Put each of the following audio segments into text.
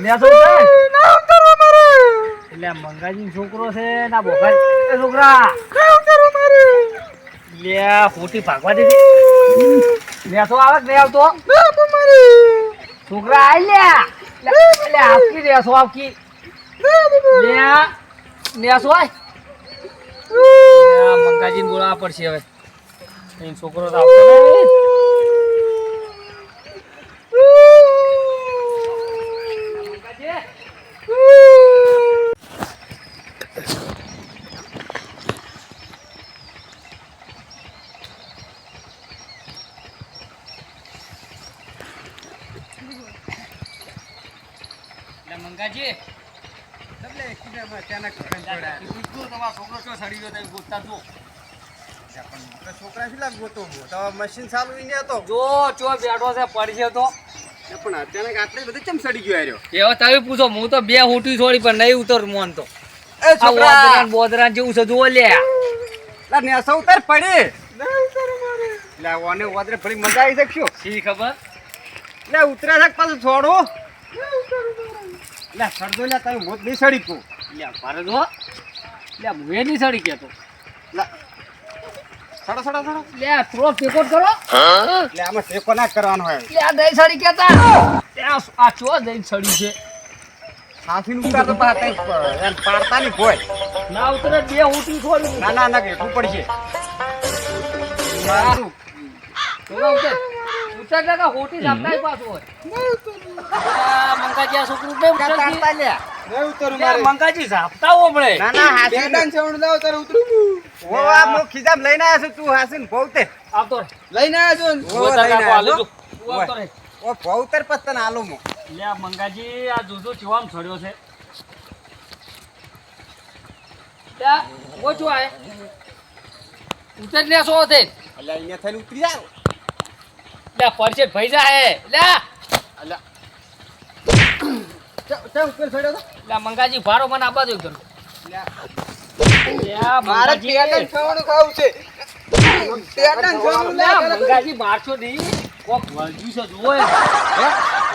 નેસો ના ઉતરો મારે એટલે મંગાજી છોકરો છે ના બોકા એ છોકરા ઉતરો મારે લે ખોટી ભાગવા દે નેસો આવે કે નહીં આવતો ના મારે છોકરા આઈ લે આપકી નેસો આપકી લે નેસો આય મંગાજીને બોલાવવા પડશે હવે એ છોકરો તો આવતો નહીં મંગાજી એટલે કીધે અચાનક તમારો છોકરો ચો સડી ગયો તમે ગોતતા જો પણ છોકરા કેટલા ગોતો તો મશીન ચાલુ નહીં હતો જો ચો બેઠો છે પડશે તો પણ અચાનક આટલી બધી કેમ સડી ગયો આર્યો એવો તમે પૂછો હું તો બે હોટી છોડી પણ નહીં ઉતર મોન તો એ છોકરા બોદરાન જેવું છે જો લે લા નેસો ઉતર પડી નહીં ઉતર મારે લે ઓને ઓદરે ફરી મજા આવી શકશો સી ખબર લે ઉતરા થક પાછું છોડો લે સરદો લે તમે મોત નહીં સડી કો લે પારે દો લે મુએ નહીં સડી કેતો લે સડો સડો સડો લે થોડો ટેકો કરો લે આમાં ટેકો ના કરવાનો હોય લે આ દઈ સડી કેતા લે આ ચો દઈ સડી છે સાફીન ઉતાર તો પાતા એમ પાડતા ની કોઈ ના ઉતરે બે ઉઠી છોડી ના ના ના કે પડશે મારું તો ઉતર ઉતર લગા હોટી જાપતાય પાછો હોય મંગાજી આ છોકરું બે ઉતરતા લે રે ઉતર મારે મંગાજી જાપતા ઓમળે ના ના હાસી બેડાન છોડ દો તારે ઉતરું ઓ આ મો ખિજામ લઈને આયા છું તું હાસીન ભોવતે આવતો લઈને આયા છું ઓ લઈને આલો ઓ ભોવતર પતન આલો મો લે મંગાજી આ જુજો ચીવામ છોડ્યો છે લે ઓછો આય ઉતર લે સો દે એટલે અહીંયા થઈને ઉતરી જાવ લે પરસે ભઈ જા હે લે અલા ચા ઉપર છોડ્યો તો લે મંગાજી ભારો મને આપવા દો કર લે મારે પેટન છવણું ખાવું છે પેટન છવણું લે મંગાજી મારશો નહીં કોક વળજ્યું છે જોય હે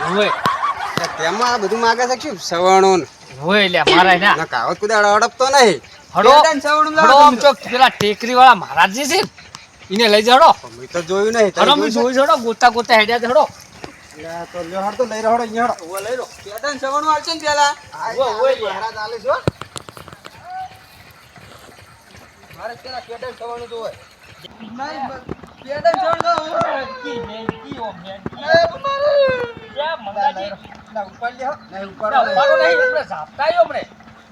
હોય તેમાં બધું માગે છે શું સવણું હોય લે મારા ના કાવત કુદાડો અડપતો નહીં હડો પેટન છવણું હડો આમ ચોક પેલા ટેકરી વાળા મહારાજજી છે ઇને લઈ જાડો મેં તો જોયું નહીં હડો મેં જોઈ છોડો ગોતા ગોતા હેડ્યા હડો લે તો લ્યો હડ તો લઈ રહો અહીંયા હડો ઓ લઈ રો પેટન છવણું આલશે ને પેલા ઓ ઓય મહારાજ આલે છો મારે પેલા પેટન છવણું જોવે નહીં પેટન છવણું દો કી મેકી ઓ મેકી એ મારે ક્યાં મંગાજી ના ઉપર લે નહીં ઉપર પાડો નહીં આપણે ઝાપતાયો હમણે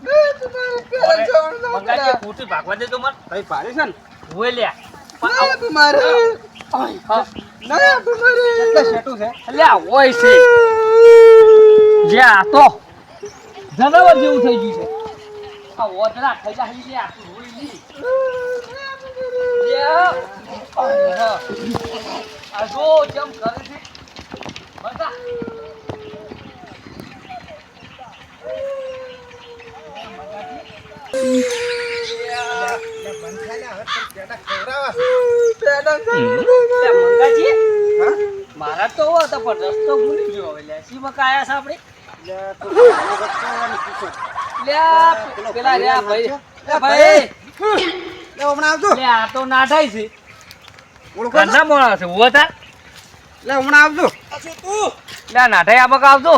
પેટન છવણું દો મંગાજી કોટી ભાગવા દે તો મન ભાઈ પાડી છે ને ઓય લે મારે ના તમારે એટલે શેટું છે એટલે ઓય છે જે આ તો જનાવર જેવું થઈ ગયું છે આ ઓદરા થઈ જાય લે આ રોઈ લી લે આ જો જમ કરે છે બતા મારા તો હતો પણ રસ્તો ભૂલી ગયો હવે લેસી માં કાયા છે આપણે પેલા રે ભાઈ ભાઈ લે હમણાં આવજો લે આ તો નાઠાઈ છે ઓળખો ના મોણા છે ઉભો થા લે હમણાં આવજો તું લે નાઠાઈ આ બકા આવજો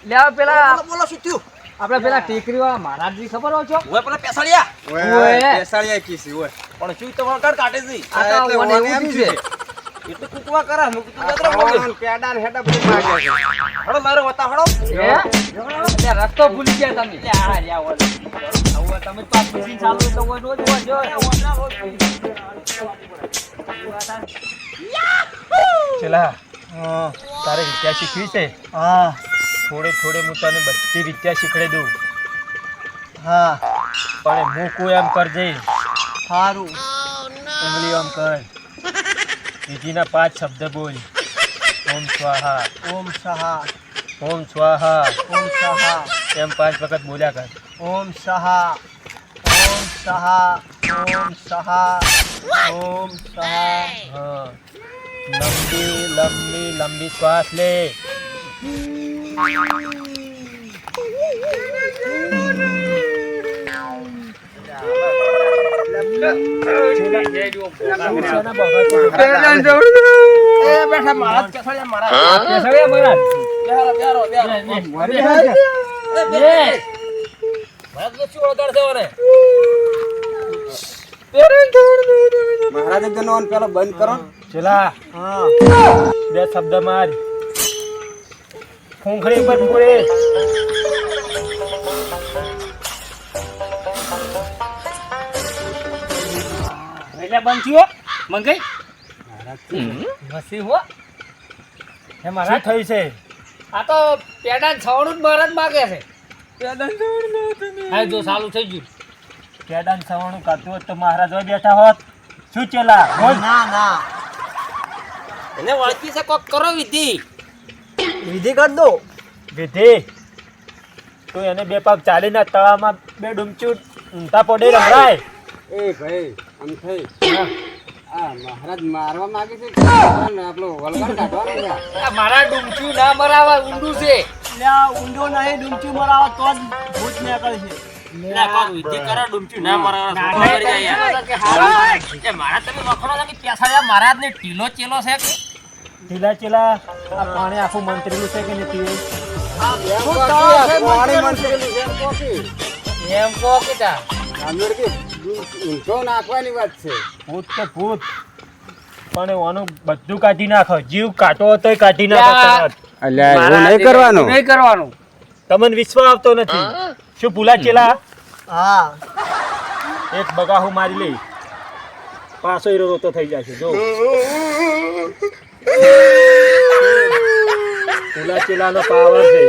લે પેલા બોલો શું થયું આપણે પેલા ટેકરી વાળા મહારાજજી ખબર હો છો ઓય પેલા પેસાળિયા ઓય પેસાળિયા કીસી ઓય પણ શું તો વળકડ કાઢે છે આ તો ઓને એવું છે એટલે કુકવા કરા હું તો જતરા બોલ પેડા ને હેડા બધી માગે છે હડો મારો વતા હડો હે એટલે રસ્તો ભૂલી ગયા તમે એટલે આ લ્યા ઓલે હવે તમે પાસ મશીન ચાલુ તો ઓય રોજ જો ચલા તારે વિદ્યા શીખવી છે હા થોડે થોડે હું તને બધી વિદ્યા શીખડી દઉં હા પણ હું કોઈ એમ કરજે સારું ઉંગલી એમ કર બીજીના 5 શબ્દ બોલ ઓમ સ્વાહા ઓમ સહા ઓમ સ્વાહા ઓમ સહા એમ 5 વખત બોલ્યા કર ઓમ સહા ઓમ સહા ઓમ સહા ઓમ સહા હા લંબી લંબી લંબી શ્વાસ લે બેઠા મારા કેસળિયા મારા કેસળિયા મારા બેહારો મહારાજ શું ઓળખાડ છે મહારાજ એકદમ પેલો બંધ કરો ચલા હા બે શબ્દ માર ખૂંખડી પર પૂરે એટલે બંધ થયો મંગઈ મસી હો હે મહારાજ થઈ છે આ તો પેડા છવણું જ મહારાજ માગે છે પેડા છવણું હા જો ચાલુ થઈ ગયું પેડા છવણું કાઢતું હોત તો મહારાજ હોય બેઠા હોત શું ચેલા ના ના એને વાંચી છે કોક કરો વિધિ વિધિ કર દો વિધિ તો એને બે પગ ચાલીને તળાવમાં બે ડૂમચું ઊંધા પડે રમરાય એ ભાઈ આમ થઈ આ મહારાજ મારવા માંગે છે આપણો વલગણ કાઢવાનો છે મારા ડૂમચું ના મરાવા ઊંડું છે એટલે ઊંડો નહીં ડૂમચું મરાવા તો જ ભૂત નીકળે છે ના કોક વિધિ કરો ડૂમચું ના મરાવા છોકરો કરી જાય એ મારા તમે વખણો છે કે પેસાયા મહારાજને ટીલો ચેલો છે કે ટીલા ચેલા આ પાણી આખું મંત્રેલું છે કે નથી એમ કો કે તા આમર કે ઊંચો નાખવાની વાત છે ભૂત તો ભૂત પણ ઓનું બધું કાઢી નાખો જીવ કાટો તોય કાઢી નાખો અલ્યા એવું નહીં કરવાનું તમને વિશ્વાસ આવતો નથી શું ભૂલા ચેલા હા એક બગાહુ મારી લે પાછો હીરો રોતો થઈ જશે જો ભૂલા ચેલાનો પાવર છે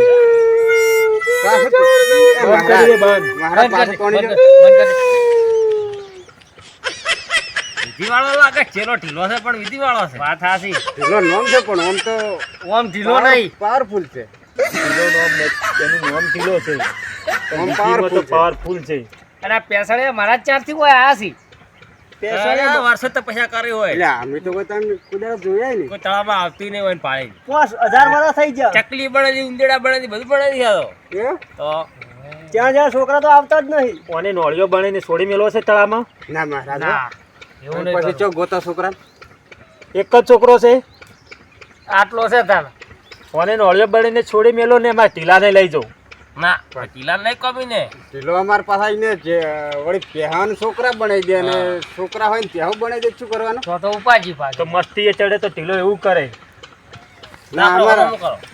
વિધિવાળો લાગે ચેલો ઢીલો છે પણ વિધિવાળો છે વાત હાસી ઢીલો નામ છે પણ આમ તો ઓમ ઢીલો નહીં પાવરફુલ છે ઢીલો નામ એનું નામ ઢીલો છે ઓમ પાવરફુલ છે અને આ પેસળે મારા ચારથી કોઈ આયા છે પેસળે વર્ષો તો પૈસા કરી હોય એટલે અમે તો કોઈ તમે કુદરત જોયા નહીં કોઈ તળાવમાં આવતી નહીં હોય પાણી 5000 વર્ષ થઈ ગયા ચકલી બળેલી ઉંદેડા બળેલી બધું બળેલી આ તો ત્યાં જ્યાં છોકરા તો આવતા જ નહીં ઓને નોળિયો બણીને છોડી મેલો છે તળાવમાં ના મહારાજ એવું નહીં પછી ચોક ગોતા છોકરા એક જ છોકરો છે આટલો છે તાર ઓને નોળિયો બણીને છોડી મેલો ને એમાં ઢીલાને લઈ જાઉં ના ઢીલાને નહીં કમી ને ઢીલો અમાર પાસે આવીને જે વળી પહેવાન છોકરા બનાવી દે અને છોકરા હોય ને પહેવું બનાવી દે શું કરવાનું તો ઉપાજી પાછ તો મસ્તી એ ચડે તો ઢીલો એવું કરે ના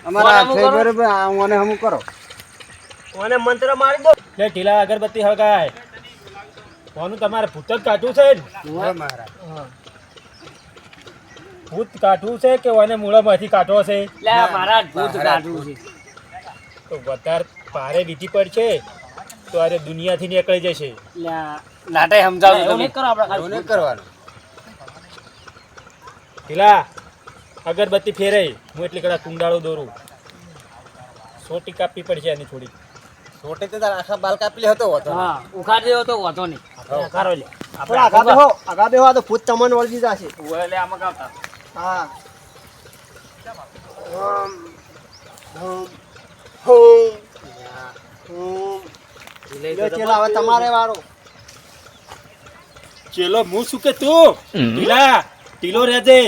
અમારા છે બરાબર ઓને હમું કરો ઓને મંત્ર મારી દો લે ઢીલા અગરબત્તી હળગાય ઓનું તમારે ભૂત જ કાઢવું છે ને મહારાજ ભૂત કાઢવું છે કે ઓને મૂળામાંથી કાઢવો છે લે મહારાજ ભૂત કાઢવું છે તો વધારે ભારે વિધિ પડશે તો અરે દુનિયાથી નીકળી જશે નાટે સમજાવું એવું નહીં કરો આપણે એવું નહીં કરવાનું ઢીલા અગરબત્તી ફેરાઈ હું એટલી કડા કુંડાળો દોરું સોટી કાપવી પડશે એની થોડી સોટી તો આખા બાલ કાપી લે હતો હા ઉખાડી દેવો તો વાંધો નહીં કરો લે આપણે આગા બેહો તો ભૂત તમને વળગી જશે ઓય લે આમાં કાપતા હા ઓમ ઓમ ઓમ ઓમ ચેલો હવે તમારે વારો ચેલો હું શું કે તું ઢીલા ઢીલો રહેજે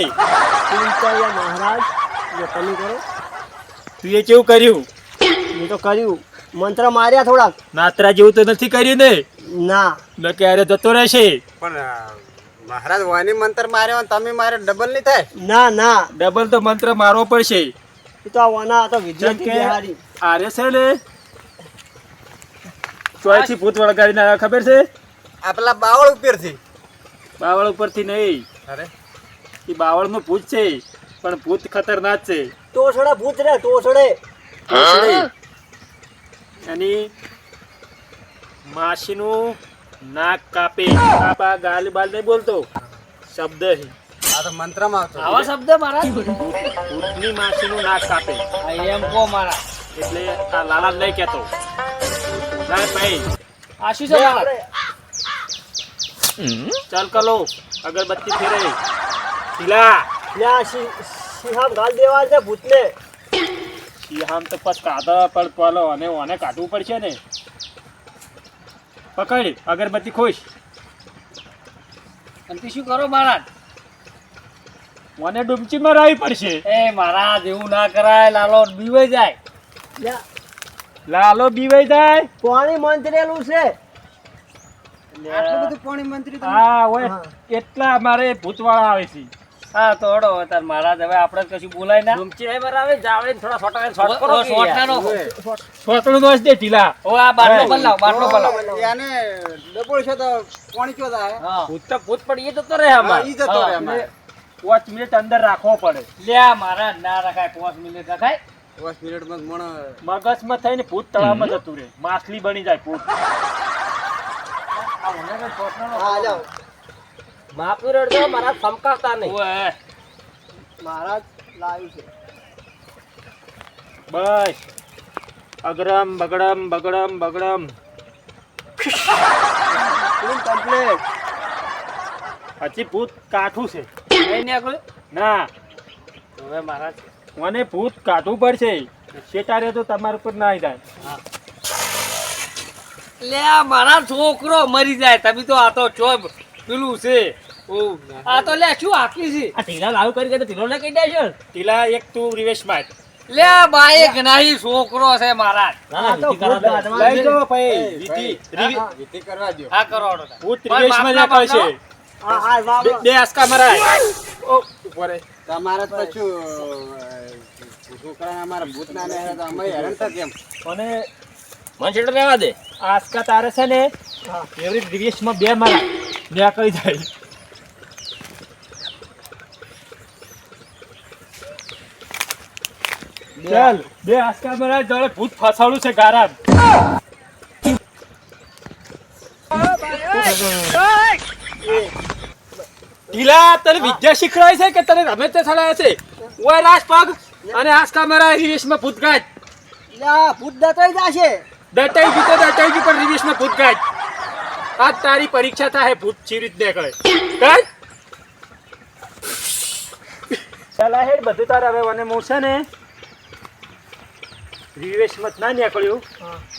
મહારાજ જો તમે કરો તું એ કેવું કર્યું મેં તો કર્યું મંત્ર માર્યા થોડા નાત્રા જેવું તો નથી કર્યું ને ના ન ક્યારે જતો રહેશે પણ મહારાજ વાની મંત્ર માર્યો તમે મારે ડબલ નહીં થાય ના ના ડબલ તો મંત્ર મારવો પડશે એ તો વાના તો વિદ્યા કે આરે છે ને ચોઈથી ભૂત વળગાડીને આવ્યા ખબર છે આ પેલા બાવળ ઉપરથી નહીં અરે એ બાવળનું ભૂત છે પણ ભૂત ખતરનાક છે તોછડે ભૂત રે તોછડે એની માસીનું નાક કાપે કાપા ગાલ બાલ નહીં બોલતો શબ્દ છે આ તો મંત્રમાં આવતો આવા શબ્દ મારા ભૂતની માસીનું નાક કાપે એમ કો મારા એટલે આ લાલા નહીં કહેતો ના ભાઈ આશી છે મારા ચાલ કલો અગરબત્તી ફેરે ઢીલા યા સિંહામ ગાલ દેવા છે ભૂતને આમ તો પછી કાઢા પણ પેલો અને ઓને કાઢવું પડશે ને. પકડ અગરબત્તી ખોશ. અને તું શું કરો મહારાજ? મને ડૂમચીમાં રાવી પડશે. એ મહારાજ એવું ના કરાય, લાલો બીવાઈ જાય. લાલો બીવાઈ જાય. પાણી મંત્રેલું છે. આટલું બધું પાણી મંત્રી તમે? હા ઓય એટલા મારે ભૂતવાળા આવે છે. હા તો હડો હવે તાર મહારાજ, હવે આપણે કશું બોલાય ના. ડુમચી નહીં બરાબર જાવડે થોડા છોટા શોટ કરો કે સોટકાનો. સોતણું દોષ દે ઢીલા. ઓ આ બાટલો બદલાવ, બાટલો બદલાવ. યાને ડબલ છે તો પાણી ચો થાય. હા ભૂત તો ભૂત પણ એ જતો રહે અમાર. ઈ જતો રે અમારે. 5 મિનિટ અંદર રાખવો પડે. લે મહારાજ ના રખાય, 5 મિનિટ રખાય. 5 મિનિટમાં મણ મગજમાં થઈને ભૂત તળાવમાં જતું રહે. માછલી બની જાય ભૂત. આ મને તો સોટકાનો. હા જાઓ. માપી રડજો મારા સમકાતા નહીં. ઓય મહારાજ લાવ્યું છે. બસ અગરમ બગડમ બગડમ બગડમ. કમ્પ્લીટ. હજી ભૂત કાઠું છે. કઈ નીકળ્યું? ના હવે મહારાજ મને ભૂત કાઢવું પડશે. શેટારે તો તમારા ઉપર ના આવી જાય. લે આ મારા છોકરો મરી જાય, તમે તો આ તો ચો પેલું છે. ઓ આ તો લે શું આખી છે? આ ઢીલા લાવ્યું કરી કે તો ઢીલો ને કહી દેજો. ટીલા એક તું રિવેશ માર. લે આ બાઈક નહીં, છોકરો છે મહારાજ. ના ના વિધિ કરા તો આજમાં લઈ જાઓ ભાઈ. વિધિ કરવા દો. આ કરો હડો તાર. ભૂત રિવેશમાં જ આવે છે. હા હા વાવ. બે આસકા મરાય. ઓ ઉપર તમારે તો શું છોકરા અમારા ભૂતના ને હેરા તો અમે હેરાન થા કેમ? અને મન છેટો રહેવા દે. આસકા તારે છે ને એવરી રિવેશમાં બે મરાય. ને આ કઈ જાય. ચાલ બે આસકા મરાય. જોડે ભૂત ફસાડું છે ગારામ. ઢીલા તને વિદ્યા શીખવાય છે કે તને રમે તે ચલાવે છે? ઓય રાસ પગ અને આસકા મરાય રિવેશમાં ભૂત ગાય. લા ભૂત દતાઈ જાશે. દટાઈ ગયું તો દટાઈ ગયું, પણ રિવેશમાં ભૂત ગાય. આજ તારી પરીક્ષા થાય. ભૂત ચી રીત નીકળે કાંઈ. ચાલા હેડ બધું તારે હવે મને હું છે ને રિવેશમાં ના નીકળ્યું,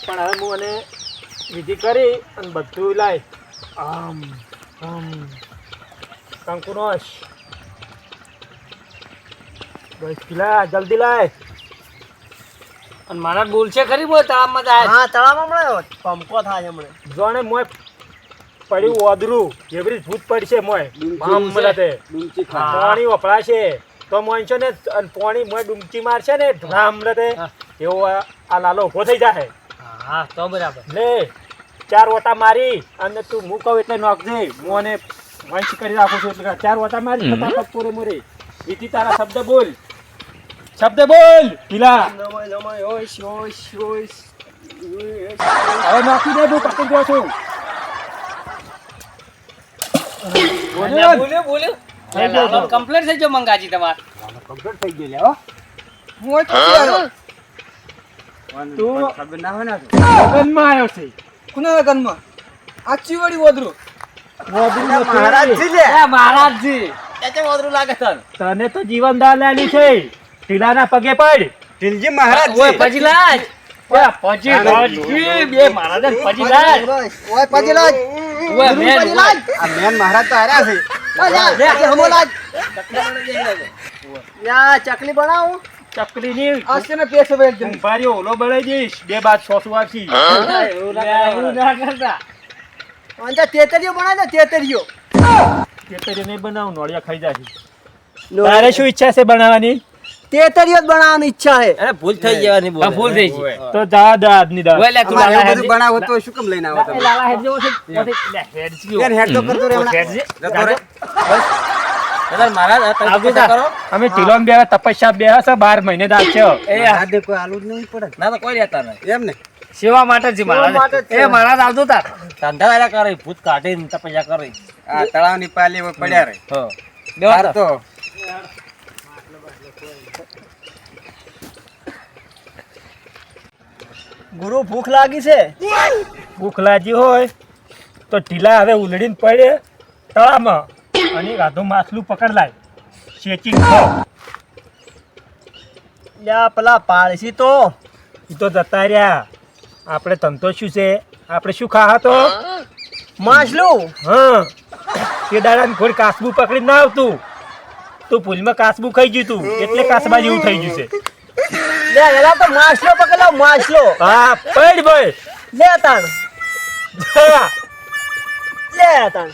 પણ હવે હું મને વિધિ કરી અને બધું લાય. આમ આમ કંકુનોશ બસ પેલા જલ્દી લાય. અને મહારાજ બોલશે ખરી બોલ તળાવમાં જાય. હા તળાવમાં મળ્યો પંપો થાય હમણે. જોણે મોય પડ્યું ઓદરું એવરી ભૂત પડશે મોય. આમ મળે ડુમચી ખા. પાણી વપરાશે તો મોય છે ને, અને પાણી મોય ડૂમકી મારશે ને ઢામ મળે એવો આ લાલો ઉભો થઈ જાય. હા તો બરાબર. લે 4 ઓટા મારી અને તું હું કહું એટલે નોખજે. હું અને વંશ કરી રાખું છું એટલે 4 ઓટા મારી ફટાફટ પૂરે મોરે. વિધિ તારા શબ્દ બોલ. શબ્દ બોલ ઢીલા. નમય નમય ઓશ ઓશ ઓશ. હવે નાખી દે. હું પકડી ગયો છું. બોલ્યો? બોલ્યો બોલ્યો. લે લાલો કમ્પ્લીટ થઈ ગયો મંગાજી તમાર. કમ્પ્લીટ થઈ ગઈ લે હો. હું તો આવ્યો. તું ખબર ના હોય ને તો. લગનમાં આવ્યો છે. કોના લગનમાં? આ ચીવડી ઓદરું. મહારાજજી લે. એ મહારાજજી. એતે ઓદરું લાગે તન. તને તો જીવનદાન લેલી છે. ઢીલાના પગે પડ. ઢીલજી મહારાજ ઓય પછી લાજ. ઓય પછી લાજ. બે મહારાજ પછી લાજ. ઓય પછી લાજ. ઓય મેન લાજ. આ મેન મહારાજ તો હાર્યા છે. લે હમો લાગ. યા ચકલી બનાવું. ચકલી ની આસ્તે ને પેસે વેચ દે. ભારી ઓલો બનાવી દઈશ. 2 બાદ 6 વાગી. એવું ના કરતા. અંજા તેતરીઓ બનાવ દે તેતરીઓ. કેતરી નહીં બનાવું. નોળિયા ખાઈ જાય. તારે શું ઈચ્છા છે બનાવવાની? તેતરીઓ જ બનાવવાની ઈચ્છા છે. અરે ભૂલ થઈ જવાની બોલ. ભૂલ થઈ ગઈ. તો જા દાદની દાદ. ઓય લે તું અમારે લાલા એવું બધું બનાવો તો શું કેમ લઈને આવો તમે? લાલા હેડ જેવો છે. યાર હેડ તો કરતો રે હમણાં. જતો રે. અમે ઢીલો ને બે તપસ્યા બે હશે 12 મહિને દાચ્યો. એ હાથે કોઈ આલુ જ નહીં પડે. ના તો કોઈ રહેતા નહીં. એમ ને. સેવા માટે જ મહારાજ. જ છે. એ મહારાજ આવતો તાર. ધંધા કરે ભૂત કાઢીને તપસ્યા કરે. આ તળાવની પાલી હવે પડ્યા રે. હા. હાર તો ગુરુ ભૂખ લાગી છે. ભૂખ લાગી હોય તો ઢીલા હવે ઉલડીને પડે તળામાં અને ગાધું માછલું પકડ લાય. શેચી ખાઓ. લ્યા પેલા પાળસી તો ઈ તો જતા રહ્યા. આપણે ધંધો શું છે? આપણે શું ખાવા તો? માછલું. હા તે દાડાને થોડી કાસબું પકડી ના આવતું. તું ભૂલમાં કાસબું ખાઈ ગયું તું એટલે કાસબા જેવું થઈ ગયું છે. લ્યા એલા તો માછલો પકડો માછલો. હા પડ ભાઈ લે તાણ લે તાણ